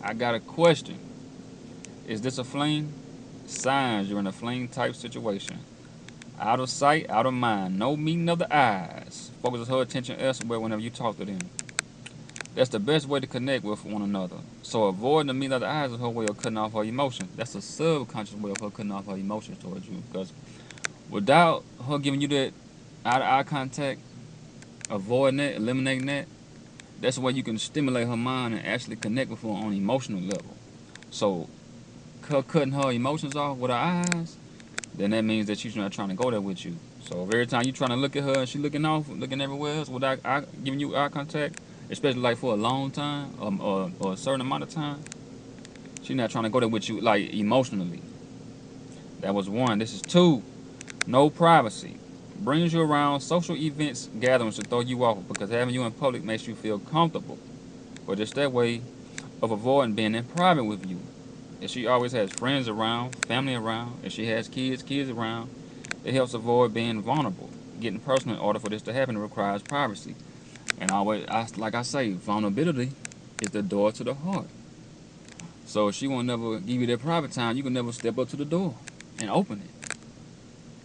I got a question. Is this a fling? Signs you're in a fling type situation. Out of sight, out of mind. No meeting of the eyes. Focuses her attention elsewhere whenever you talk to them. That's the best way to connect with one another. So avoiding the meeting of the eyes is her way of cutting off her emotions. That's a subconscious way of her cutting off her emotions towards you. Because without her giving you that eye-to-eye contact, avoiding that, eliminating that, that's the way you can stimulate her mind and actually connect with her on an emotional level. So her cutting her emotions off with her eyes, then that means that she's not trying to go there with you. So every time you trying to look at her and she looking off, looking everywhere else without giving you eye contact, especially like for a long time or a certain amount of time, she's not trying to go there with you like emotionally. That was one. This is two. No privacy. Brings you around social events, gatherings to throw you off because having you in public makes you feel comfortable. But it's that way of avoiding being in private with you. If she always has friends around, family around, if she has kids around, it helps avoid being vulnerable. Getting personal in order for this to happen requires privacy. And like I say, vulnerability is the door to the heart. So if she won't never give you that private time, you can never step up to the door and open it.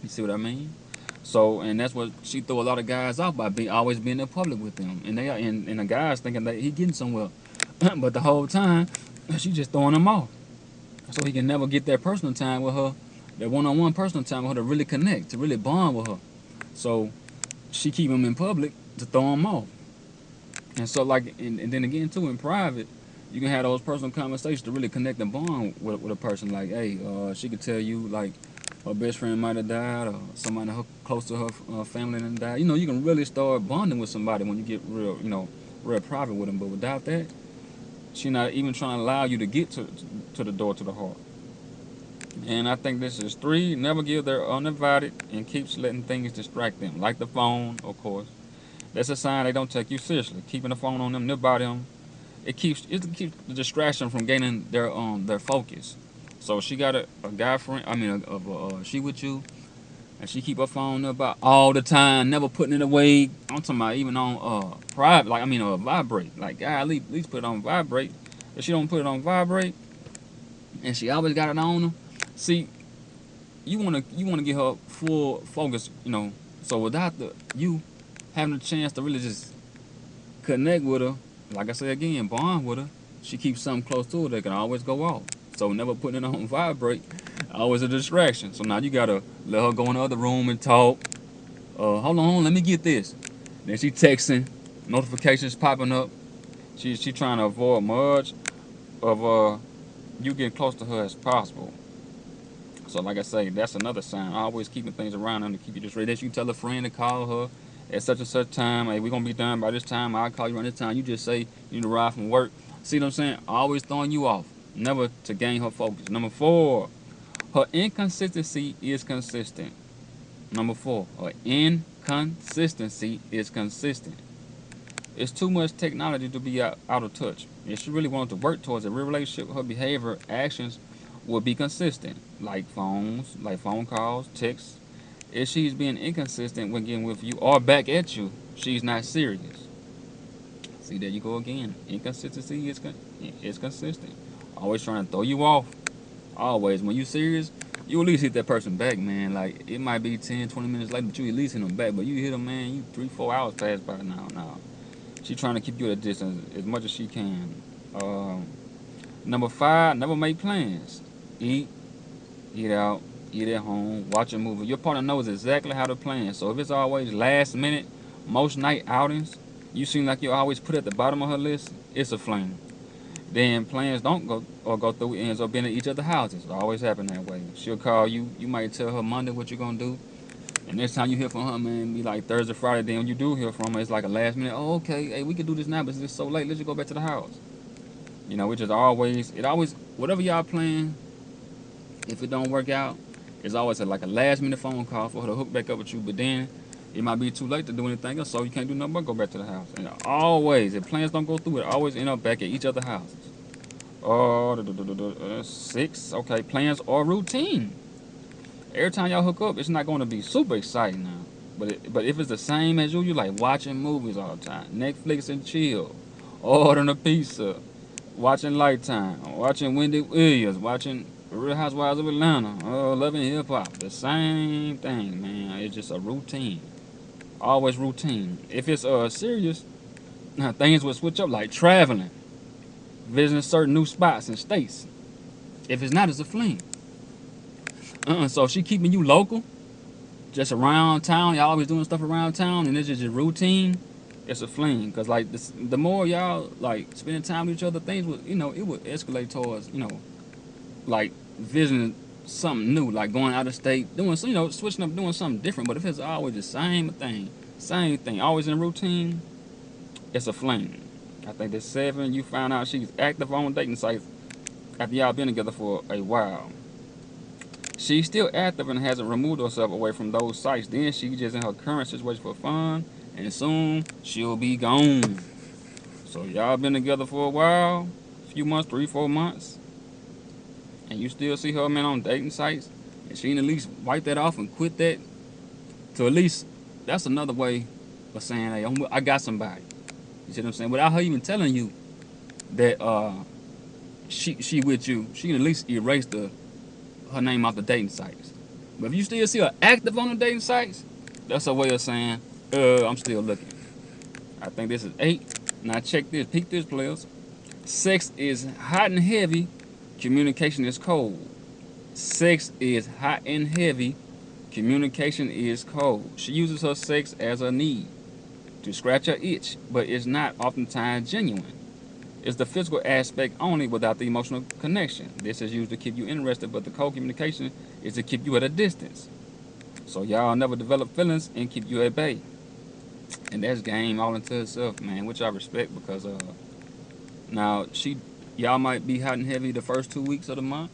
You see what I mean? So, and that's what she threw a lot of guys off by always being in public with them, and the guys thinking that he getting somewhere, but the whole time she just throwing them off, so he can never get that personal time with her, that one-on-one personal time with her to really connect, to really bond with her. So she keep him in public to throw him off, and so and then again too in private, you can have those personal conversations to really connect and bond with a person. Like, hey, she could tell you like her best friend might have died, or somebody close to her family that died. You can really start bonding with somebody when you get real, real private with them. But without that, she not even trying to allow you to get to the door to the heart. And I think this is three. Never give their uninvited and keeps letting things distract them, like the phone, of course. That's a sign they don't take you seriously. Keeping the phone on them, nearby them, it keeps the distraction from gaining their focus. So she got a guy friend. I mean, she with you, and she keep her phone up all the time, never putting it away. I'm talking about even on private, like vibrate. Like, God, at least put it on vibrate. If she don't put it on vibrate, and she always got it on her, see, you wanna get her full focus. So without you having a chance to really just connect with her, like I said again, bond with her, she keeps something close to her that can always go off. So never putting it on vibrate, always a distraction. So now you gotta let her go in the other room and talk. Hold on, let me get this. Then she texting, notifications popping up. She trying to avoid much of you getting close to her as possible. So like I say, that's another sign. Always keeping things around them to keep you just ready. That you tell a friend to call her at such and such time. Hey, we're gonna be done by this time. I'll call you around this time. You just say you need to ride from work. See what I'm saying? Always throwing you off. Never to gain her focus. Number four, her inconsistency is consistent. Number four, her inconsistency is consistent. It's too much technology to be out of touch. If she really wanted to work towards a real relationship, her behavior, actions will be consistent, like phone calls, texts. If she's being inconsistent when getting with you or back at you, she's not serious. See, there you go again. Inconsistency is consistent. Always trying to throw you off. Always. When you serious, you at least hit that person back, man. Like, it might be 10, 20 minutes later, but you at least hit them back. But you hit them, man, you 3, 4 hours pass by now. She trying to keep you at a distance as much as she can. Number five, never make plans. Eat, eat out, eat at home, watch a movie. Your partner knows exactly how to plan. So if it's always last minute, most night outings, you seem like you always put at the bottom of her list, it's a flame. Then plans don't go through, it ends up being at each other's houses. It always happen that way. She'll call you, you might tell her Monday what you're gonna do. And next time you hear from her, man, be like Thursday, Friday. Then when you do hear from her, it's like a last minute. Oh, okay, hey, we can do this now, but it's so late. Let's just go back to the house. Which is always whatever y'all plan. If it don't work out, it's always like a last minute phone call for her to hook back up with you. But then it might be too late to do anything else, so you can't do nothing but go back to the house. And always, if plans don't go through, it always end up back at each other's houses. Six. Okay, plans or routine. Every time y'all hook up, it's not going to be super exciting now. But if it's the same as you like watching movies all the time, Netflix and chill, ordering a pizza, watching Lifetime, watching Wendy Williams, watching Real Housewives of Atlanta, loving hip hop. The same thing, man. It's just a routine. Always routine. If it's serious, things will switch up like traveling, visiting certain new spots and states. If it's not, it's a fling. So if she keeping you local, just around town, y'all always doing stuff around town, and it's just a routine. It's a fling, cause like this, the more y'all like spending time with each other, things would it would escalate towards like visiting something new, like going out of state, doing switching up, doing something different. But if it's always the same thing, always in a routine, it's a fling. I think that's 7. You found out she's active on dating sites after y'all been together for a while. She's still active and hasn't removed herself away from those sites. Then she's just in her current situation for fun, and soon she'll be gone. So y'all been together for a while, a few months, 3-4 months, and you still see her man on dating sites, and she can at least wipe that off and quit that. To at least that's another way of saying, hey, I got somebody. You see what I'm saying? Without her even telling you that she with you, she can at least erase her name off the dating sites. But if you still see her active on the dating sites, that's a way of saying, I'm still looking. I think this is 8. Now check this, peek this, players. Sex is hot and heavy, communication is cold. Sex is hot and heavy, communication is cold. She uses her sex as a need to scratch her itch, but it's not oftentimes genuine. It's the physical aspect only without the emotional connection. This is used to keep you interested, but the cold communication is to keep you at a distance. So y'all never develop feelings and keep you at bay. And that's game all into itself, man, which I respect because now y'all might be hot and heavy the first 2 weeks of the month.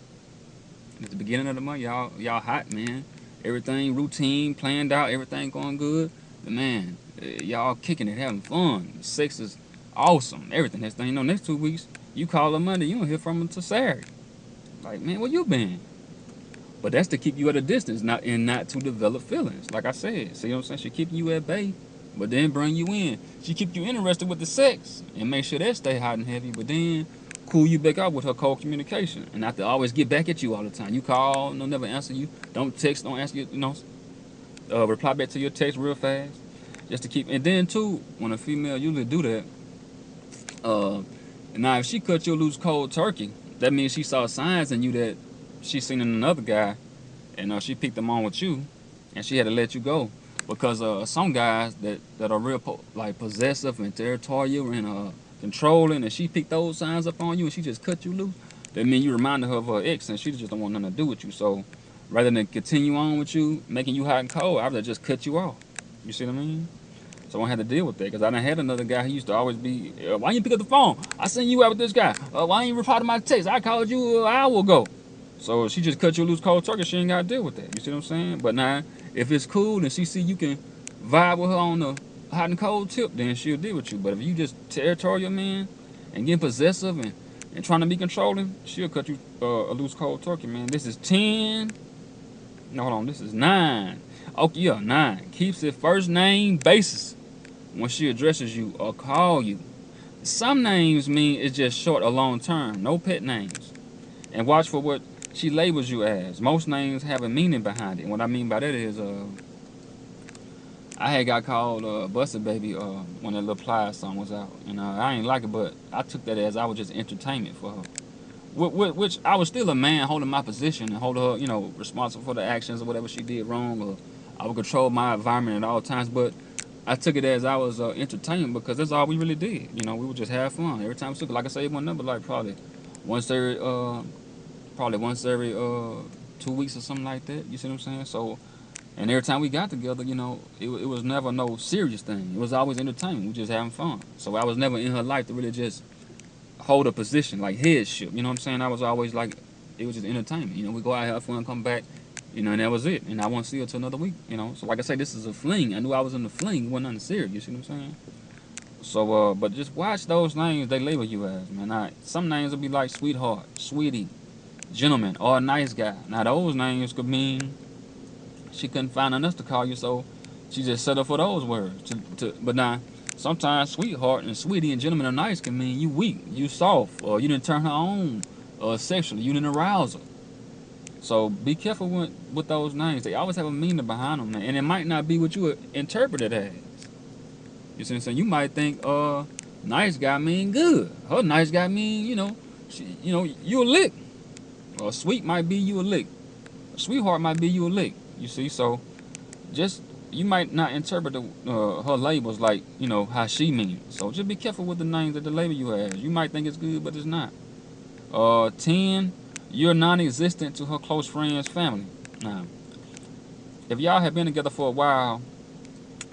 At the beginning of the month, y'all hot, man. Everything routine, planned out, everything going good. But man, y'all kicking it, having fun. Sex is awesome, everything. Next thing you know, next 2 weeks, you call her Monday, you don't hear from her until Saturday. Like, man, where you been? But that's to keep you at a distance, not to develop feelings. Like I said, see what I'm saying? She keeping you at bay, but then bring you in. She keep you interested with the sex and make sure that stay hot and heavy, but then cool you back out with her cold communication and not to always get back at you all the time. You call, no, never answer you. Don't text, don't answer you, reply back to your text real fast. Just to keep, and then too, when a female usually do that, now if she cut you loose cold turkey, that means she saw signs in you that she seen in another guy, and she picked them on with you, and she had to let you go. Because some guys that are real possessive and territorial and controlling, and she picked those signs up on you and she just cut you loose, that means you reminded her of her ex and she just don't want nothing to do with you. So rather than continue on with you, making you hot and cold, I'd rather just cut you off. You see what I mean? So I had to deal with that because I done had another guy who used to always be, why you pick up the phone? I sent you out with this guy. Why you reply to my text? I called you an hour ago. So she just cut you loose cold turkey. She ain't got to deal with that. You see what I'm saying? But now, if it's cool and she see you can vibe with her on the hot and cold tip, then she'll deal with you. But if you just territorial, man, and getting possessive and trying to be controlling, she'll cut you a loose cold turkey, man. This is 10. No, hold on. This is 9. Okay, yeah, 9. Keeps it first name basis when she addresses you or call you. Some names mean it's just short or long term. No pet names. And watch for what she labels you as. Most names have a meaning behind it. And what I mean by that is, I had got called Busted Baby when that Lil Plies song was out. And I ain't like it, but I took that as I was just entertainment for her. Which I was still a man holding my position and holding her, responsible for the actions or whatever she did wrong. Or I would control my environment at all times. But I took it as I was entertainment because that's all we really did. We would just have fun. Every time we took it, like I say, one number, like probably once every 2 weeks or something like that. You see what I'm saying? So, and every time we got together, it was never no serious thing. It was always entertainment. We just having fun. So I was never in her life to really just hold a position like headship. You know what I'm saying? I was always like, it was just entertainment. We go out, have fun, come back, and that was it. And I won't see her till another week. So like I say, this is a fling. I knew I was in the fling. It wasn't nothing serious. You see what I'm saying? So, but just watch those names they label you as, man. Some names will be like sweetheart, sweetie, gentleman, or a nice guy. Now those names could mean she couldn't find enough to call you, so she just set up for those words. But now, Sometimes sweetheart and sweetie and gentleman are nice can mean you weak, you soft, or you didn't turn her on sexually, you didn't arouse her. So be careful with those names. They always have a meaning behind them, man. And it might not be what you would interpret it as. You see what I'm saying? You might think, nice guy mean good. Her nice guy mean, you a lick. Or sweet might be you a lick. A sweetheart might be you a lick. You see, so just you might not interpret her labels like how she means. So just be careful with the names that the label you have. You might think it's good, but it's not. 10, you're non-existent to her close friends' family. Now, if y'all have been together for a while,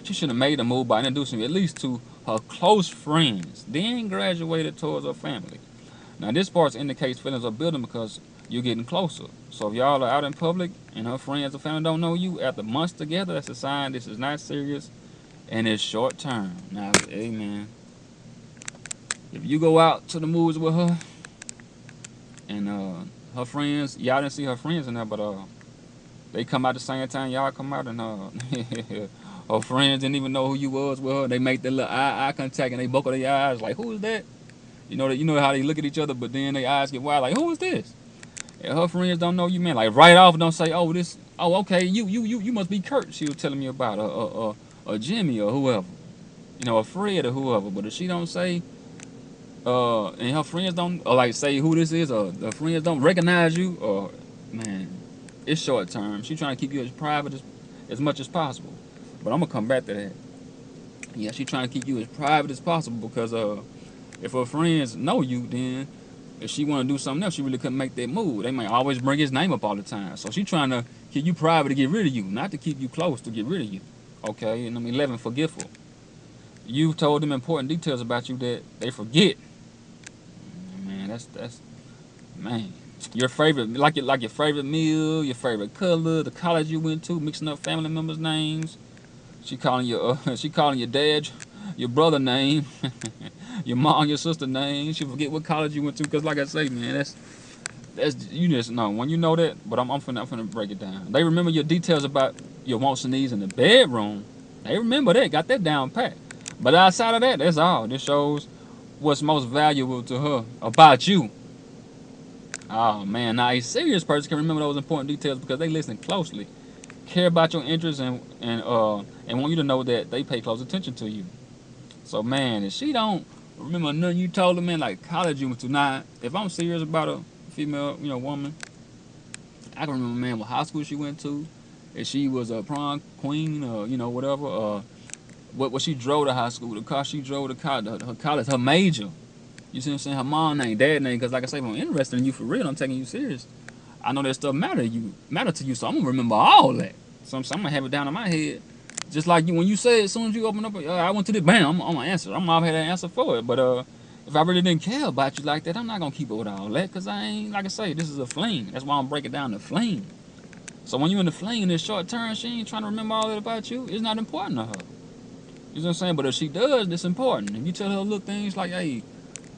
she should have made a move by introducing you at least to her close friends, then graduated towards her family. Now, this part indicates feelings are building because you're getting closer. So if y'all are out in public and her friends or family don't know you after months together, that's a sign this is not serious and it's short term. Now, amen. If you go out to the movies with her and her friends, y'all didn't see her friends in there, but they come out the same time y'all come out, and her friends didn't even know who you was with her. They make that little eye contact and they buckle their eyes like, who is that? You know how they look at each other, but then their eyes get wide like, who is this? And her friends don't know you, man. Like right off, don't say, okay, you must be Kurt. She was telling me about or Jimmy or whoever, a Fred or whoever. But if she don't say, and her friends don't, or like say who this is, or the friends don't recognize you, or man, it's short term. She trying to keep you as private as much as possible. But I'm gonna come back to that. Yeah, she trying to keep you as private as possible because if her friends know you, then if she want to do something else, she really couldn't make that move. They might always bring his name up all the time. So she trying to keep you private to get rid of you, not to keep you close to get rid of you. Okay, and 11, forgetful. You've told them important details about you that they forget. Man, that's man. Your favorite, like your favorite meal, your favorite color, the college you went to, mixing up family members' names. She calling your dad, your brother name, your mom, your sister name. She forget what college you went to, cause like I say, man, that's you just know when you know that. But I'm finna break it down. They remember your details about your wants and needs in the bedroom. They remember that, got that down pat. But outside of that, that's all. This shows what's most valuable to her about you. Oh man, now a serious person can remember those important details because they listen closely, care about your interests, and want you to know that they pay close attention to you. So man, if she don't remember nothing you told her, man, like college you went to, now if I'm serious about a female, woman, I can remember, man, what high school she went to, if she was a prom queen or whatever, what she drove to high school, the car she drove to college, her college, her major. You see what I'm saying? Her mom name, dad name, because like I say, if I'm interested in you for real, I'm taking you serious. I know that stuff matter to you, so I'm gonna remember all that. So I'm gonna have it down in my head. Just like you, when you say it, as soon as you open up, I went to the bam, I'm gonna answer. I'm gonna have an answer for it. But if I really didn't care about you like that, I'm not gonna keep it with all that, cause I ain't, like I say, this is a fling. That's why I'm breaking down the fling. So when you're in the fling in this short term, she ain't trying to remember all that about you. It's not important to her. You know what I'm saying? But if she does, it's important. If you tell her little things like, hey,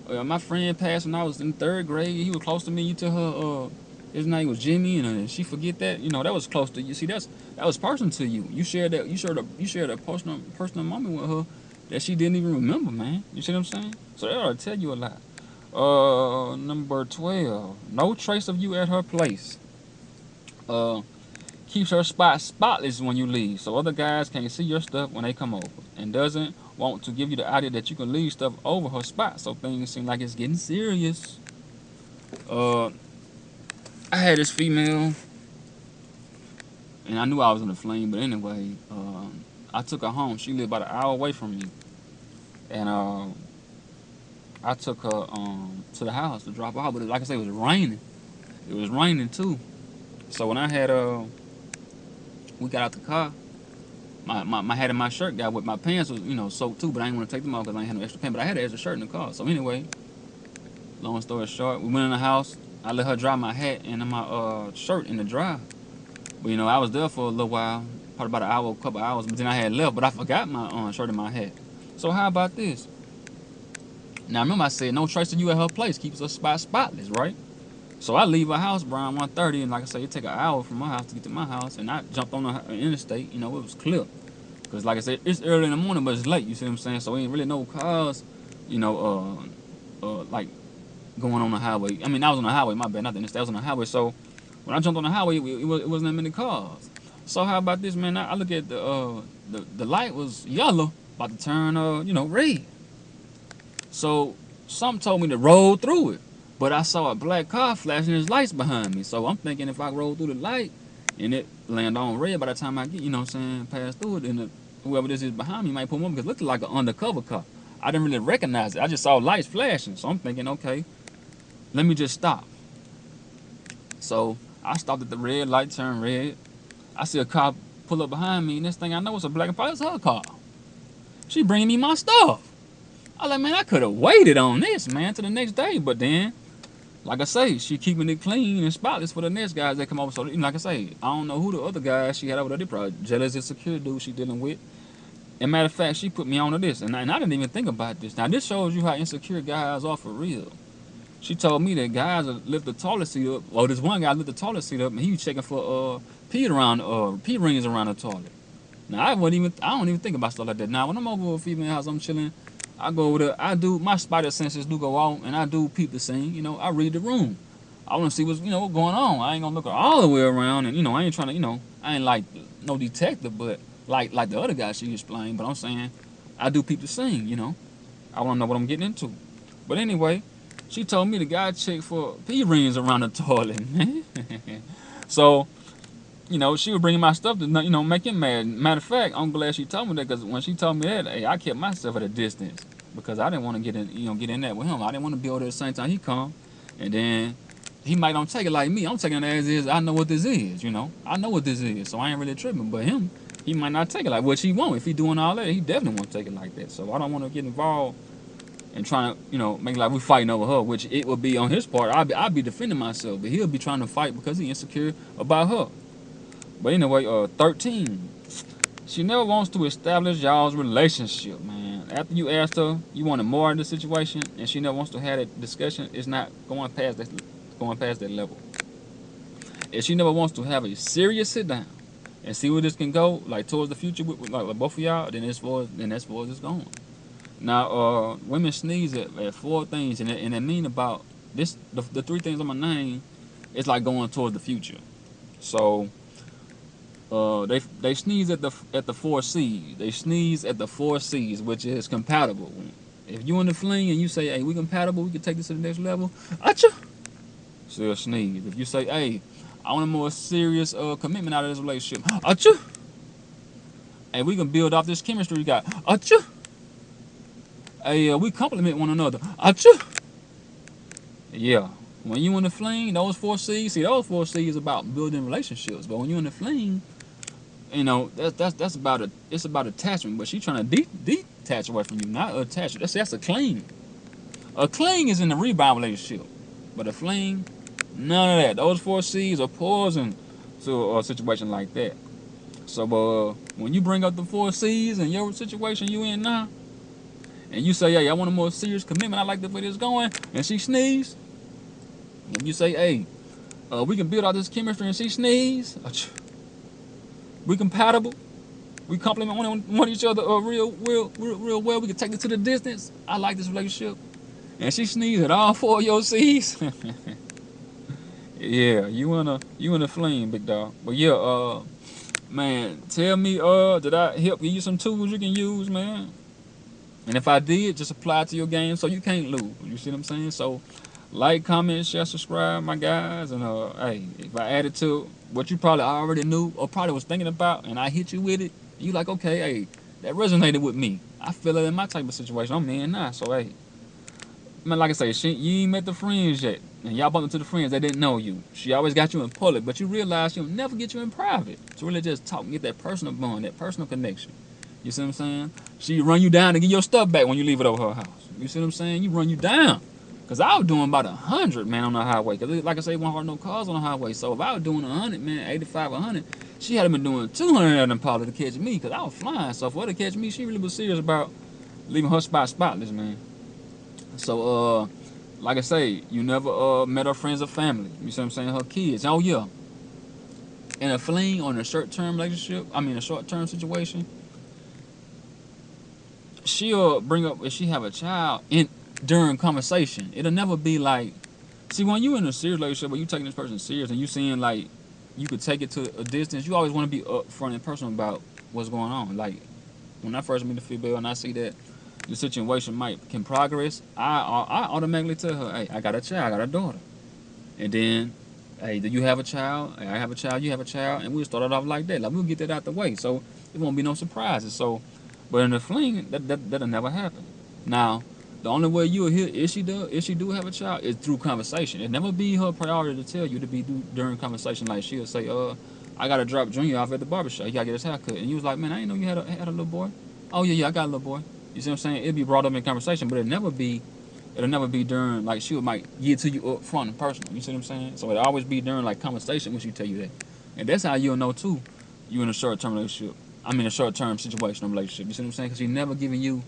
my friend passed when I was in 3rd grade. He was close to me. You tell her his name was Jimmy, and she forget that. That was close to you. See, that was personal to you. You shared that. You shared a personal moment with her that she didn't even remember, man. You see what I'm saying? So that ought to tell you a lot. Number 12. No trace of you at her place. Keeps her spot spotless when you leave, so other guys can't see your stuff when they come over, and doesn't want to give you the idea that you can leave stuff over her spot, so things seem like it's getting serious. I had this female, and I knew I was in a flame, but anyway, I took her home. She lived about an hour away from me, and I took her to the house to drop her off, but like I said, it was raining. It was raining too, so when I had we got out the car. My hat and my shirt got wet. My pants was, soaked too, but I didn't want to take them off because I ain't had no extra pants. But I had an extra shirt in the car. So anyway, long story short, we went in the house. I let her dry my hat and my shirt in the dryer. But I was there for a little while, probably about an hour, a couple hours. But then I had left, but I forgot my shirt and my hat. So how about this? Now remember I said no trace of you at her place keeps her spot spotless, right? So I leave her house around 1:30, and like I say, it take an hour from my house to get to my house, and I jumped on the interstate. It was clear. Cause like I said, it's early in the morning, but it's late. You see what I'm saying? So ain't really no cars, you know, like going on the highway. I mean, I was on the highway. My bad, not the interstate. I was on the highway. So when I jumped on the highway, it wasn't that many cars. So how about this, man? I look at the light was yellow, about to turn red. So something told me to roll through it, but I saw a black car flashing its lights behind me. So I'm thinking if I roll through the light and it land on red, by the time I get, pass through it, then whoever this is behind me might pull me over because it looked like an undercover car. I didn't really recognize it. I just saw lights flashing. So I'm thinking, okay, let me just stop. So I stopped at the red light, turned red. I see a car pull up behind me, and this thing I know it's a black and white. It's her car. She bringing me my stuff. I like, man, I could have waited on this, man, to the next day. But then, like I say, she keeping it clean and spotless for the next guys that come over. So, like I say, I don't know who the other guys she had over there. They probably jealous and secure dude she dealing with. And matter of fact, she put me on to this, and I didn't even think about this. Now, this shows you how insecure guys are for real. She told me that guys will lift the toilet seat up. Well, this one guy lifted the toilet seat up, and he was checking for pee rings around the toilet. Now, I don't even think about stuff like that. Now, when I'm over at a female house, I'm chilling. I go over there. My spider senses do go off, and I do peep the scene. I read the room. I want to see what's going on. I ain't gonna look all the way around, and I ain't trying to, I ain't like no detective, but like the other guy she explained. But I'm saying, I do peep the scene. I want to know what I'm getting into. But anyway, she told me the guy checked for pee rings around the toilet. So, she was bringing my stuff to, make him mad. Matter of fact, I'm glad she told me that because when she told me that, hey, I kept myself at a distance because I didn't want to get in that with him. I didn't want to be over there at the same time he come, and then he might don't take it like me. I'm taking it as is. I know what this is. I know what this is, so I ain't really tripping. But him, he might not take it like what he want. If he doing all that, he definitely won't take it like that. So I don't want to get involved and trying to, make like we fighting over her, which it would be on his part. I'll be defending myself, but he'll be trying to fight because he insecure about her. But anyway, 13. She never wants to establish y'all's relationship, man. After you asked her, you wanted more in the situation, and she never wants to have that discussion. It's not going past that level. If she never wants to have a serious sit down and see where this can go, like towards the future with like both of y'all, then that's far as it's going. Now, women sneeze at 4 things, and it mean about this. The 3 things on my name, it's like going towards the future. So, they sneeze at the 4 C's. They sneeze at the 4 C's, which is compatible. If you in the fling and you say, "Hey, we compatible, we can take this to the next level," acha, still sneeze. If you say, "Hey, I want a more serious commitment out of this relationship," acha, hey, we can build off this chemistry we got, acha. Hey, we compliment one another. Acha. Yeah. When you in the fling, those 4 C's, those 4 C's about building relationships. But when you in the fling, that's about it's about attachment. But she trying to detach away from you, not attach. That's a cling. A cling is in the rebound relationship, but a fling, none of that. Those 4 C's are poison to a situation like that. So, when you bring up the 4 C's in your situation you in now, and you say, "Hey, I want a more serious commitment. I like the way this is going," and she sneeze, and you say, "Hey, we can build out this chemistry," and she sneeze, we compatible, we complement one each other real well. We can take it to the distance. I like this relationship, and she sneeze at all 4 of your C's. Yeah, you in a flame, big dog. But yeah, man, tell me, did I help give you some tools you can use, man? And if I did, just apply it to your game so you can't lose. You see what I'm saying? So, like, comment, share, subscribe, my guys. And, hey, if I added to what you probably already knew or probably was thinking about and I hit you with it, you like, okay, hey, that resonated with me. I feel it in my type of situation. I'm in now. So, hey, man, like I say, you ain't met the friends yet. And y'all bumped into the friends that didn't know you. She always got you in public, but you realize she'll never get you in private. To really just talk and get that personal bond, that personal connection. You see what I'm saying? She run you down and get your stuff back when you leave it over her house. You see what I'm saying? You run you down. Because I was doing about 100, man, on the highway. Because like I say, one hard no cars on the highway. So if I was doing 100, man, 85, 100, she had been doing 200 of them probably to catch me because I was flying. So for her to catch me, she really was serious about leaving her spot spotless, man. So, like I say, you never met her friends or family. You see what I'm saying? Her kids. Oh, yeah. In a fling or in a short-term relationship, a short-term situation, she'll bring up if she have a child in during conversation. It'll never be like, see, when you in a serious relationship where you taking this person serious and you seeing like you could take it to a distance, you always want to be upfront and personal about what's going on. Like when I first meet the female and I see that the situation can progress, I automatically tell her, hey, I got a child, I got a daughter, and then, hey, do you have a child? Hey, I have a child, you have a child, and we'll start it off like that. Like we'll get that out the way, so it won't be no surprises. So, but in the fling, that'll never happen. Now, the only way you'll hear if she do have a child is through conversation. It never be her priority to tell you to be during conversation. Like she'll say, I gotta drop Junior off at the barbershop. He gotta get his hair cut, and you was like, man, I didn't know you had a little boy. Oh yeah, I got a little boy. You see what I'm saying? It'd be brought up in conversation, but it'll never be during like she might give it to you up front and personal. You see what I'm saying? So it'll always be during like conversation when she tell you that, and that's how you'll know too. You in a short term relationship. I mean a short term situational relationship. You see what I'm saying? Because she's never giving you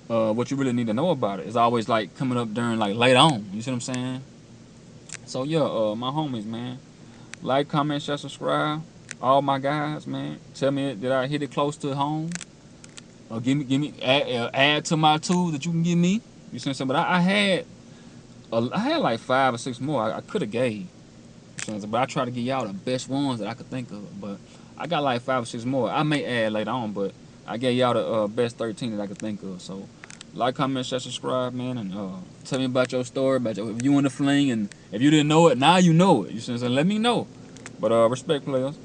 what you really need to know about it. It's always like coming up during like later on. You see what I'm saying? So yeah, my homies, man, like, comment, share, subscribe. All my guys, man, tell me did I hit it close to home? Or give me add to my tools that you can give me. You see what I'm saying? But I had like 5 or 6 more I could have gave. You know, but I try to give y'all the best ones that I could think of. But I got like 5 or 6 more. I may add later on, but I gave y'all the best 13 that I could think of. So like, comment, share, subscribe, man, and tell me about your story, about if you in the fling, and if you didn't know it, now you know it. You see what I'm saying? Let me know. But respect, players.